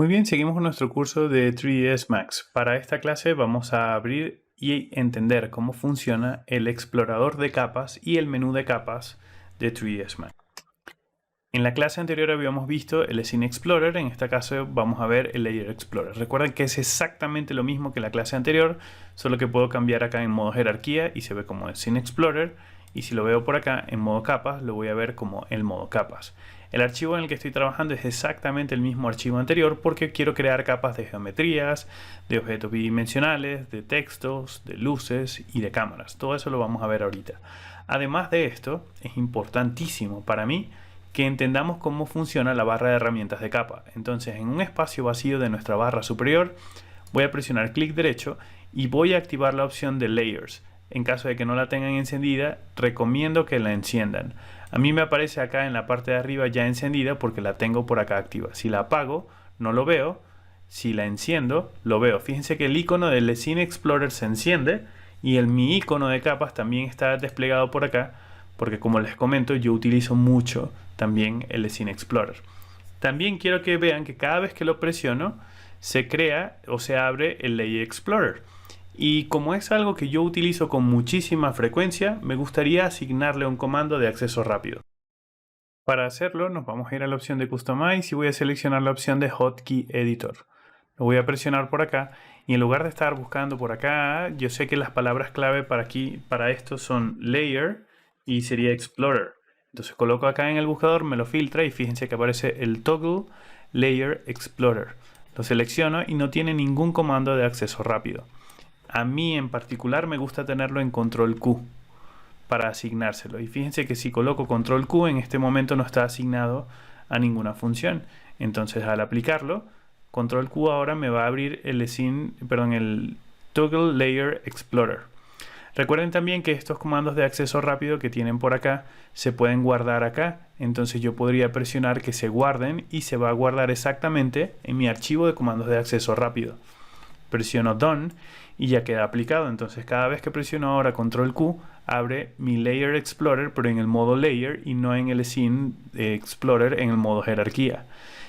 Muy bien, seguimos con nuestro curso de 3ds Max. Para esta clase vamos a abrir y entender cómo funciona el explorador de capas y el menú de capas de 3ds Max. En la clase anterior habíamos visto el Scene Explorer, en este caso vamos a ver el Layer Explorer. Recuerden que es exactamente lo mismo que la clase anterior, solo que puedo cambiar acá en modo jerarquía y se ve como el Scene Explorer, y si lo veo por acá en modo capas, lo voy a ver como el modo capas. El archivo en el que estoy trabajando es exactamente el mismo archivo anterior porque quiero crear capas de geometrías, de objetos bidimensionales, de textos, de luces y de cámaras. Todo eso lo vamos a ver ahorita. Además de esto, es importantísimo para mí que entendamos cómo funciona la barra de herramientas de capa. Entonces, en un espacio vacío de nuestra barra superior, voy a presionar clic derecho y voy a activar la opción de Layers. En caso de que no la tengan encendida, recomiendo que la enciendan. A mí me aparece acá en la parte de arriba ya encendida porque la tengo por acá activa. Si la apago, no lo veo. Si la enciendo, lo veo. Fíjense que el icono del Scene Explorer se enciende y mi icono de capas también está desplegado por acá, porque como les comento, yo utilizo mucho también el Scene Explorer. También quiero que vean que cada vez que lo presiono, se crea o se abre el Layer Explorer. Y como es algo que yo utilizo con muchísima frecuencia, me gustaría asignarle un comando de acceso rápido. Para hacerlo, nos vamos a ir a la opción de Customize y voy a seleccionar la opción de Hotkey Editor. Lo voy a presionar por acá y en lugar de estar buscando por acá, yo sé que las palabras clave para esto son Layer y sería Explorer. Entonces coloco acá en el buscador, me lo filtra y fíjense que aparece el Toggle Layer Explorer. Lo selecciono y no tiene ningún comando de acceso rápido. A mí en particular me gusta tenerlo en Control Q para asignárselo. Y fíjense que si coloco Control Q en este momento no está asignado a ninguna función. Entonces al aplicarlo, Control Q ahora me va a abrir el Toggle Layer Explorer. Recuerden también que estos comandos de acceso rápido que tienen por acá se pueden guardar acá. Entonces yo podría presionar que se guarden y se va a guardar exactamente en mi archivo de comandos de acceso rápido. Presiono Done y ya queda aplicado. Entonces cada vez que presiono ahora Control Q, abre mi Layer Explorer, pero en el modo Layer y no en el Scene Explorer en el modo jerarquía.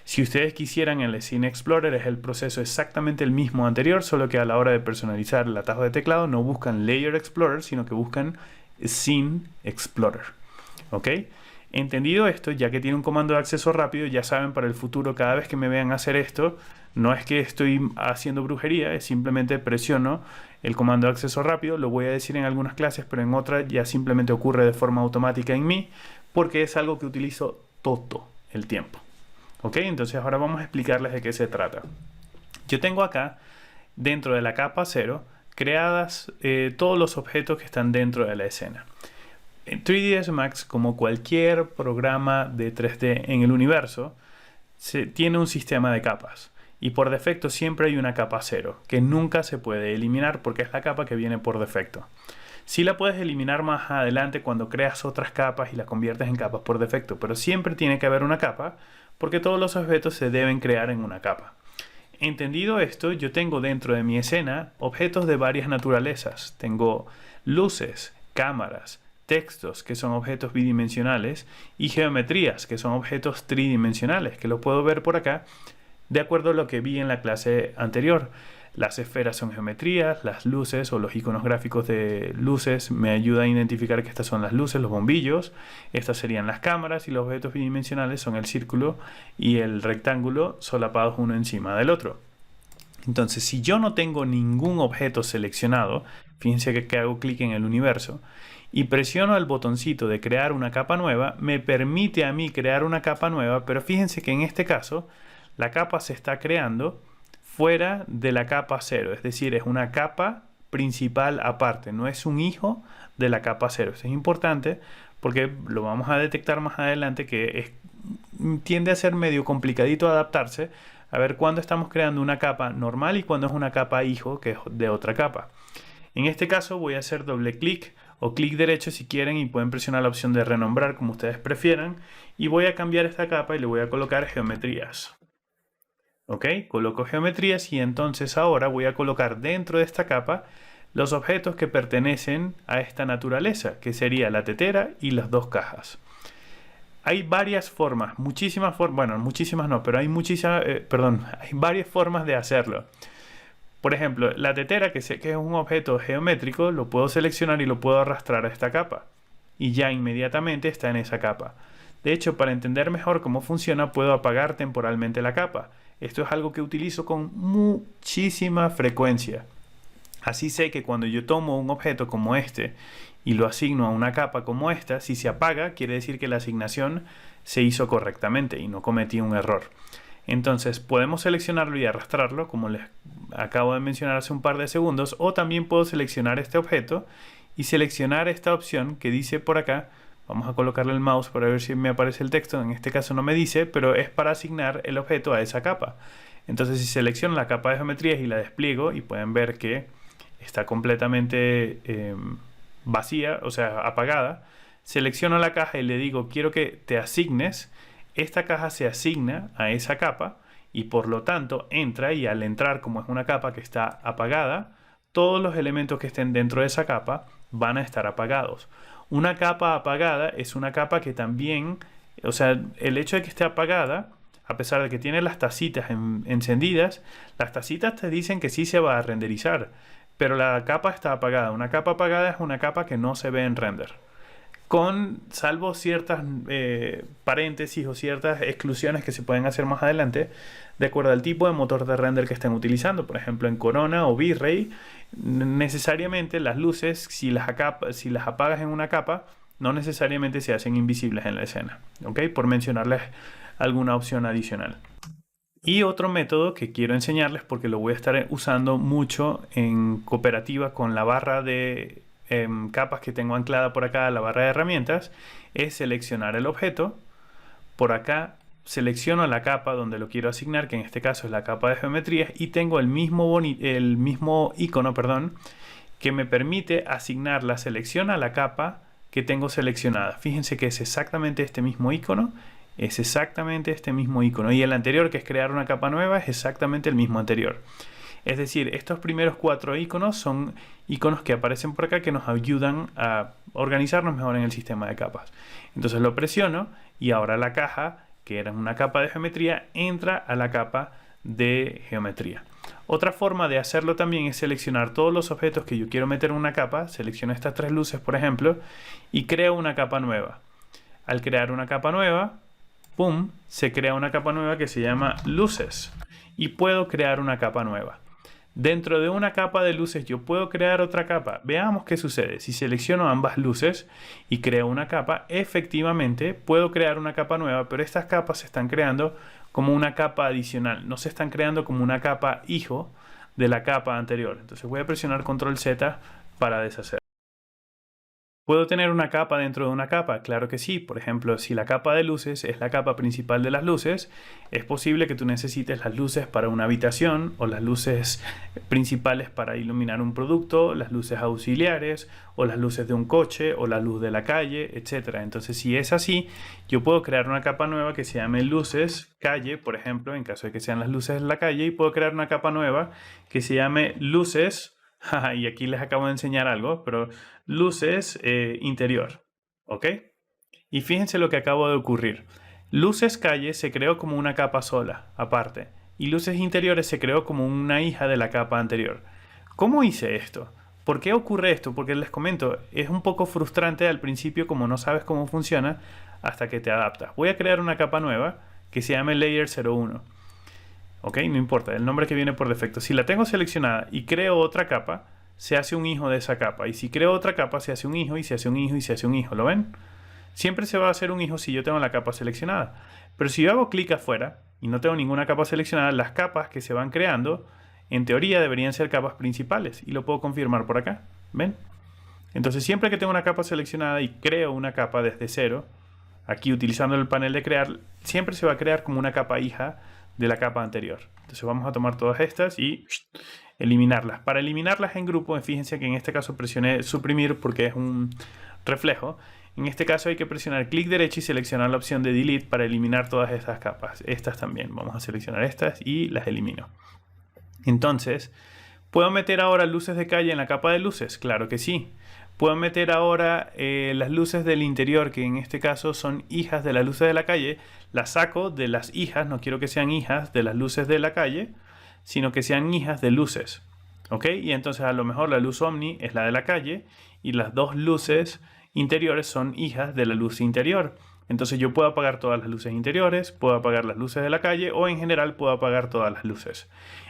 Si ustedes quisieran el Scene Explorer, es el proceso exactamente el mismo anterior, solo que a la hora de personalizar el atajo de teclado no buscan Layer Explorer, sino que buscan Scene Explorer. ¿Ok? Entendido esto, ya que tiene un comando de acceso rápido, ya saben para el futuro, cada vez que me vean hacer esto, no es que estoy haciendo brujería, es simplemente presiono el comando de acceso rápido. Lo voy a decir en algunas clases, pero en otras ya simplemente ocurre de forma automática en mí, porque es algo que utilizo todo el tiempo. ¿Ok? Entonces ahora vamos a explicarles de qué se trata. Yo tengo acá, dentro de la capa 0, creadas todos los objetos que están dentro de la escena. En 3ds Max, como cualquier programa de 3D en el universo, tiene un sistema de capas. Y por defecto siempre hay una capa 0, que nunca se puede eliminar porque es la capa que viene por defecto. Sí la puedes eliminar más adelante cuando creas otras capas y las conviertes en capas por defecto, pero siempre tiene que haber una capa porque todos los objetos se deben crear en una capa. Entendido esto, yo tengo dentro de mi escena objetos de varias naturalezas. Tengo luces, cámaras, textos, que son objetos bidimensionales, y geometrías, que son objetos tridimensionales, que lo puedo ver por acá, de acuerdo a lo que vi en la clase anterior. Las esferas son geometrías, las luces o los iconos gráficos de luces me ayudan a identificar que estas son las luces, los bombillos. Estas serían las cámaras y los objetos bidimensionales son el círculo y el rectángulo solapados uno encima del otro. Entonces, si yo no tengo ningún objeto seleccionado, fíjense que hago clic en el universo y presiono el botoncito de crear una capa nueva, me permite a mí crear una capa nueva, pero fíjense que en este caso la capa se está creando fuera de la capa 0, es decir, es una capa principal aparte, no es un hijo de la capa 0. Eso es importante porque lo vamos a detectar más adelante que tiende a ser medio complicadito adaptarse a ver cuándo estamos creando una capa normal y cuándo es una capa hijo que es de otra capa. En este caso voy a hacer doble clic o clic derecho si quieren y pueden presionar la opción de renombrar como ustedes prefieran y voy a cambiar esta capa y le voy a colocar geometrías. Ok, coloco geometrías y entonces ahora voy a colocar dentro de esta capa los objetos que pertenecen a esta naturaleza, que sería la tetera y las dos cajas. Hay varias formas, muchísimas formas, bueno, muchísimas no, pero hay hay varias formas de hacerlo. Por ejemplo, la tetera, que sé que es un objeto geométrico, lo puedo seleccionar y lo puedo arrastrar a esta capa. Y ya inmediatamente está en esa capa. De hecho, para entender mejor cómo funciona, puedo apagar temporalmente la capa. Esto es algo que utilizo con muchísima frecuencia. Así sé que cuando yo tomo un objeto como este y lo asigno a una capa como esta, si se apaga, quiere decir que la asignación se hizo correctamente y no cometí un error. Entonces podemos seleccionarlo y arrastrarlo, como les acabo de mencionar hace un par de segundos, o también puedo seleccionar este objeto y seleccionar esta opción que dice por acá. Vamos a colocarle el mouse para ver si me aparece el texto. En este caso no me dice, pero es para asignar el objeto a esa capa. Entonces si selecciono la capa de geometrías y la despliego, y pueden ver que está completamente vacía, o sea, apagada, selecciono la caja y le digo quiero que te asignes. Esta caja se asigna a esa capa y por lo tanto entra, y al entrar, como es una capa que está apagada, todos los elementos que estén dentro de esa capa van a estar apagados. Una capa apagada es una capa que también, o sea, el hecho de que esté apagada, a pesar de que tiene las tacitas encendidas, las tacitas te dicen que sí se va a renderizar, pero la capa está apagada. Una capa apagada es una capa que no se ve en render, salvo ciertas paréntesis o ciertas exclusiones que se pueden hacer más adelante de acuerdo al tipo de motor de render que estén utilizando. Por ejemplo, en Corona o V-Ray, necesariamente las luces, si las apagas en una capa, no necesariamente se hacen invisibles en la escena, ¿ok? Por mencionarles alguna opción adicional. Y otro método que quiero enseñarles, porque lo voy a estar usando mucho en cooperativa con la barra de capas que tengo anclada por acá a la barra de herramientas, es seleccionar el objeto. Por acá selecciono la capa donde lo quiero asignar, que en este caso es la capa de geometrías, y tengo el mismo icono, que me permite asignar la selección a la capa que tengo seleccionada. Fíjense que es exactamente este mismo icono, y el anterior, que es crear una capa nueva, es exactamente el mismo anterior. Es decir, estos primeros 4 iconos son iconos que aparecen por acá que nos ayudan a organizarnos mejor en el sistema de capas. Entonces lo presiono y ahora la caja, que era una capa de geometría, entra a la capa de geometría. Otra forma de hacerlo también es seleccionar todos los objetos que yo quiero meter en una capa. Selecciono estas 3 luces, por ejemplo, y creo una capa nueva. Al crear una capa nueva, ¡pum!, se crea una capa nueva que se llama luces. Y puedo crear una capa nueva. Dentro de una capa de luces yo puedo crear otra capa. Veamos qué sucede. Si selecciono ambas luces y creo una capa, efectivamente puedo crear una capa nueva, pero estas capas se están creando como una capa adicional. No se están creando como una capa hijo de la capa anterior. Entonces voy a presionar Control Z para deshacer. ¿Puedo tener una capa dentro de una capa? Claro que sí. Por ejemplo, si la capa de luces es la capa principal de las luces, es posible que tú necesites las luces para una habitación, o las luces principales para iluminar un producto, las luces auxiliares, o las luces de un coche, o la luz de la calle, etc. Entonces, si es así, yo puedo crear una capa nueva que se llame luces calle, por ejemplo, en caso de que sean las luces de la calle, y puedo crear una capa nueva que se llame luces. Y aquí les acabo de enseñar algo, pero luces interior, ¿ok? Y fíjense lo que acabo de ocurrir. Luces calle se creó como una capa sola, aparte, y luces interiores se creó como una hija de la capa anterior. ¿Cómo hice esto? ¿Por qué ocurre esto? Porque les comento, es un poco frustrante al principio, como no sabes cómo funciona hasta que te adaptas. Voy a crear una capa nueva que se llame Layer 01. ¿Ok? No importa, el nombre que viene por defecto. Si la tengo seleccionada y creo otra capa, se hace un hijo de esa capa. Y si creo otra capa, se hace un hijo, y se hace un hijo, y se hace un hijo. ¿Lo ven? Siempre se va a hacer un hijo si yo tengo la capa seleccionada. Pero si yo hago clic afuera y no tengo ninguna capa seleccionada, las capas que se van creando, en teoría deberían ser capas principales. Y lo puedo confirmar por acá. ¿Ven? Entonces siempre que tengo una capa seleccionada y creo una capa desde cero, aquí utilizando el panel de crear, siempre se va a crear como una capa hija de la capa anterior. Entonces vamos a tomar todas estas y eliminarlas. Para eliminarlas en grupo, fíjense que en este caso presioné suprimir porque es un reflejo. En este caso hay que presionar clic derecho y seleccionar la opción de delete para eliminar todas estas capas. Estas también. Vamos a seleccionar estas y las elimino. Entonces, ¿puedo meter ahora luces de calle en la capa de luces? Claro que sí. Puedo meter ahora las luces del interior, que en este caso son hijas de las luces de la calle. Las saco de las hijas, no quiero que sean hijas de las luces de la calle, sino que sean hijas de luces. ¿Ok? Y entonces a lo mejor la luz omni es la de la calle y las dos luces interiores son hijas de la luz interior. Entonces yo puedo apagar todas las luces interiores, puedo apagar las luces de la calle o en general puedo apagar todas las luces.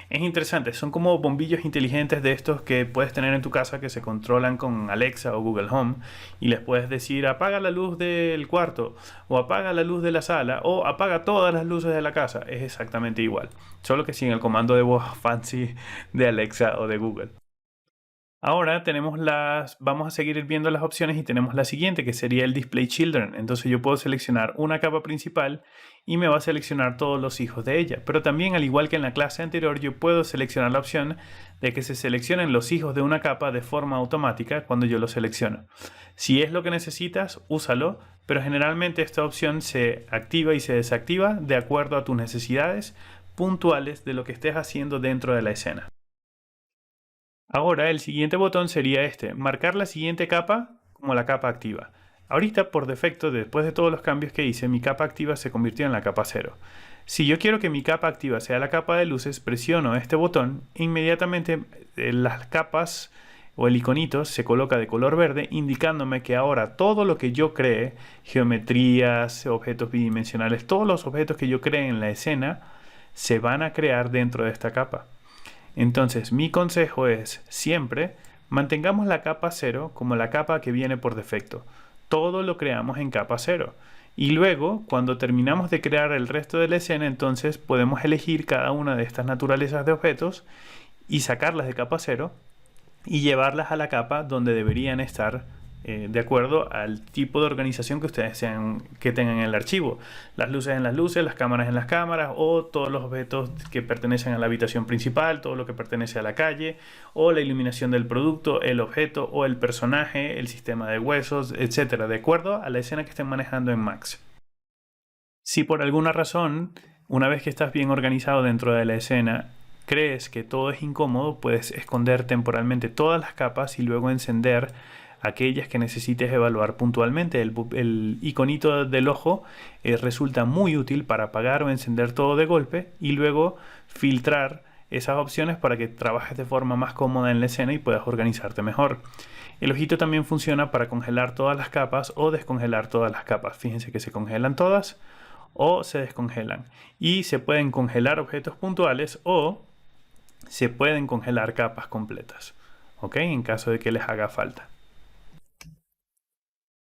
Es interesante, son como bombillos inteligentes de estos que puedes tener en tu casa que se controlan con Alexa o Google Home y les puedes decir apaga la luz del cuarto o apaga la luz de la sala o apaga todas las luces de la casa. Es exactamente igual, solo que sin el comando de voz fancy de Alexa o de Google. Ahora vamos a seguir viendo las opciones y tenemos la siguiente que sería el Display Children. Entonces yo puedo seleccionar una capa principal y me va a seleccionar todos los hijos de ella. Pero también, al igual que en la clase anterior, yo puedo seleccionar la opción de que se seleccionen los hijos de una capa de forma automática cuando yo lo selecciono. Si es lo que necesitas, úsalo, pero generalmente esta opción se activa y se desactiva de acuerdo a tus necesidades puntuales de lo que estés haciendo dentro de la escena. Ahora el siguiente botón sería marcar la siguiente capa como la capa activa. Ahorita por defecto, después de todos los cambios que hice, mi capa activa se convirtió en la capa 0. Si yo quiero que mi capa activa sea la capa de luces, presiono este botón e inmediatamente las capas o el iconito se coloca de color verde, indicándome que ahora todo lo que yo cree, geometrías, objetos bidimensionales, todos los objetos que yo cree en la escena, se van a crear dentro de esta capa. Entonces, mi consejo es siempre mantengamos la capa 0 como la capa que viene por defecto. Todo lo creamos en capa 0. Y luego, cuando terminamos de crear el resto de la escena, entonces podemos elegir cada una de estas naturalezas de objetos y sacarlas de capa 0 y llevarlas a la capa donde deberían estar de acuerdo al tipo de organización que ustedes que tengan en el archivo. Las luces en las luces, las cámaras en las cámaras, o todos los objetos que pertenecen a la habitación principal, todo lo que pertenece a la calle, o la iluminación del producto, el objeto o el personaje, el sistema de huesos, etcétera, de acuerdo a la escena que estén manejando en Max. Si por alguna razón, una vez que estás bien organizado dentro de la escena, crees que todo es incómodo, puedes esconder temporalmente todas las capas y luego encender aquellas que necesites evaluar puntualmente. El iconito del ojo resulta muy útil para apagar o encender todo de golpe y luego filtrar esas opciones para que trabajes de forma más cómoda en la escena y puedas organizarte mejor. El ojito también funciona para congelar todas las capas o descongelar todas las capas. Fíjense que se congelan todas o se descongelan. Y se pueden congelar objetos puntuales o se pueden congelar capas completas, ¿ok? En caso de que les haga falta.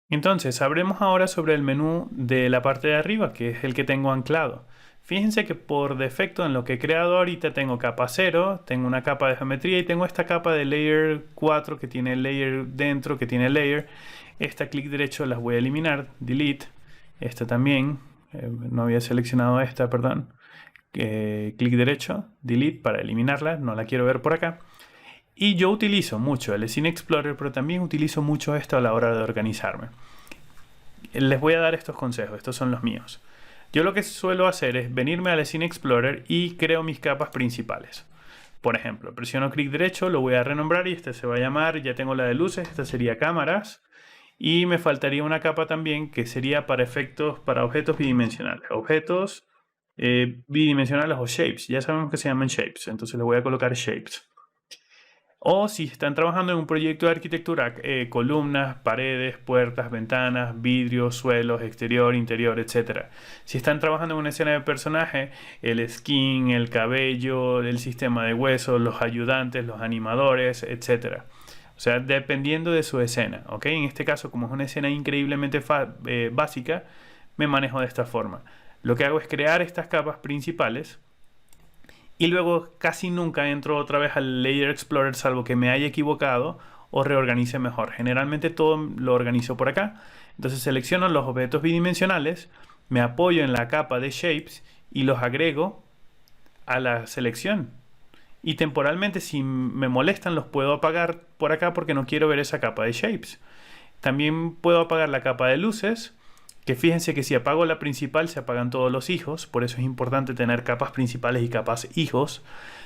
Entonces, hablemos ahora sobre el menú de la parte de arriba, que es el que tengo anclado. Fíjense que por defecto en lo que he creado ahorita tengo capa 0, tengo una capa de geometría y tengo esta capa de layer 4 que tiene layer dentro, que tiene layer. Esta clic derecho las voy a eliminar, delete. Esta también, no había seleccionado esta, perdón. Clic derecho, delete para eliminarla, no la quiero ver por acá. Y yo utilizo mucho el Scene Explorer, pero también utilizo mucho esto a la hora de organizarme. Les voy a dar estos consejos, estos son los míos. Yo lo que suelo hacer es venirme al Scene Explorer y creo mis capas principales. Por ejemplo, presiono clic derecho, lo voy a renombrar y este se va a llamar, ya tengo la de luces, esta sería cámaras. Y me faltaría una capa también que sería para efectos, para objetos bidimensionales. Objetos bidimensionales o shapes, ya sabemos que se llaman shapes, entonces le voy a colocar shapes. O si están trabajando en un proyecto de arquitectura, columnas, paredes, puertas, ventanas, vidrios, suelos, exterior, interior, etc. Si están trabajando en una escena de personaje, el skin, el cabello, el sistema de huesos, los ayudantes, los animadores, etc. O sea, dependiendo de su escena, ¿ok? En este caso, como es una escena increíblemente básica, me manejo de esta forma. Lo que hago es crear estas capas principales y luego casi nunca entro otra vez al Layer Explorer salvo que me haya equivocado o reorganice mejor. Generalmente todo lo organizo por acá. Entonces selecciono los objetos bidimensionales, me apoyo en la capa de Shapes y los agrego a la selección. Y temporalmente si me molestan los puedo apagar por acá porque no quiero ver esa capa de Shapes. También puedo apagar la capa de luces, que fíjense que si apago la principal se apagan todos los hijos, por eso es importante tener capas principales y capas hijos.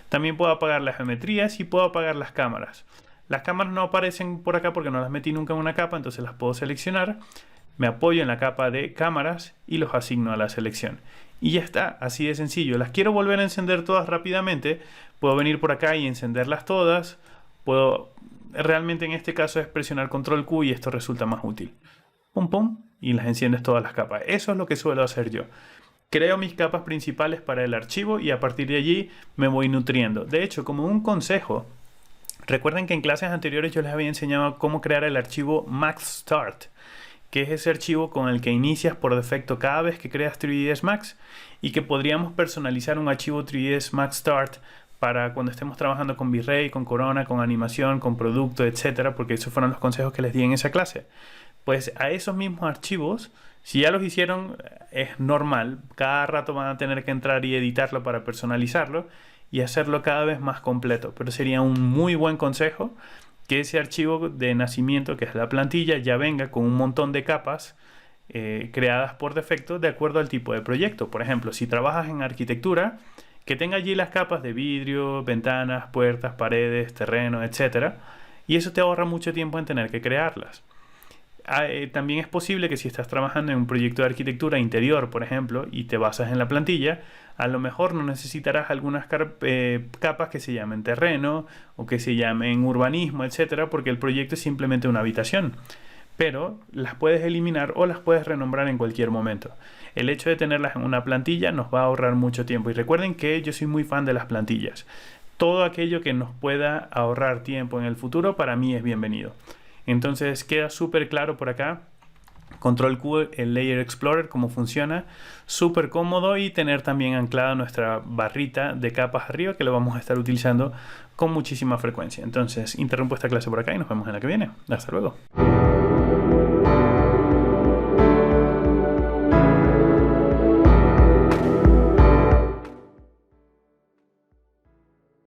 También puedo apagar las geometrías y puedo apagar las cámaras. Las cámaras no aparecen por acá porque no las metí nunca en una capa, entonces las puedo seleccionar. Me apoyo en la capa de cámaras y los asigno a la selección. Y ya está, así de sencillo. Las quiero volver a encender todas rápidamente. Puedo venir por acá y encenderlas todas. Realmente en este caso es presionar control Q y esto resulta más útil. Pum pum, y las enciendes todas las capas. Eso es lo que suelo hacer yo. Creo mis capas principales para el archivo y a partir de allí me voy nutriendo. De hecho, como un consejo, recuerden que en clases anteriores yo les había enseñado cómo crear el archivo MaxStart, que es ese archivo con el que inicias por defecto cada vez que creas 3ds Max y que podríamos personalizar un archivo 3ds Max Start para cuando estemos trabajando con V-Ray, con Corona, con animación, con producto, etcétera, porque esos fueron los consejos que les di en esa clase. Pues a esos mismos archivos, si ya los hicieron, es normal. Cada rato van a tener que entrar y editarlo para personalizarlo y hacerlo cada vez más completo. Pero sería un muy buen consejo que ese archivo de nacimiento, que es la plantilla, ya venga con un montón de capas creadas por defecto de acuerdo al tipo de proyecto. Por ejemplo, si trabajas en arquitectura, que tenga allí las capas de vidrio, ventanas, puertas, paredes, terreno, etc. Y eso te ahorra mucho tiempo en tener que crearlas. También es posible que si estás trabajando en un proyecto de arquitectura interior, por ejemplo, y te basas en la plantilla, a lo mejor no necesitarás algunas capas que se llamen terreno o que se llamen urbanismo, etcétera, porque el proyecto es simplemente una habitación. Pero las puedes eliminar o las puedes renombrar en cualquier momento. El hecho de tenerlas en una plantilla nos va a ahorrar mucho tiempo. Y recuerden que yo soy muy fan de las plantillas. Todo aquello que nos pueda ahorrar tiempo en el futuro para mí es bienvenido. Entonces queda súper claro por acá. Control Q, el Layer Explorer, cómo funciona. Súper cómodo y tener también anclada nuestra barrita de capas arriba que lo vamos a estar utilizando con muchísima frecuencia. Entonces interrumpo esta clase por acá y nos vemos en la que viene. Hasta luego.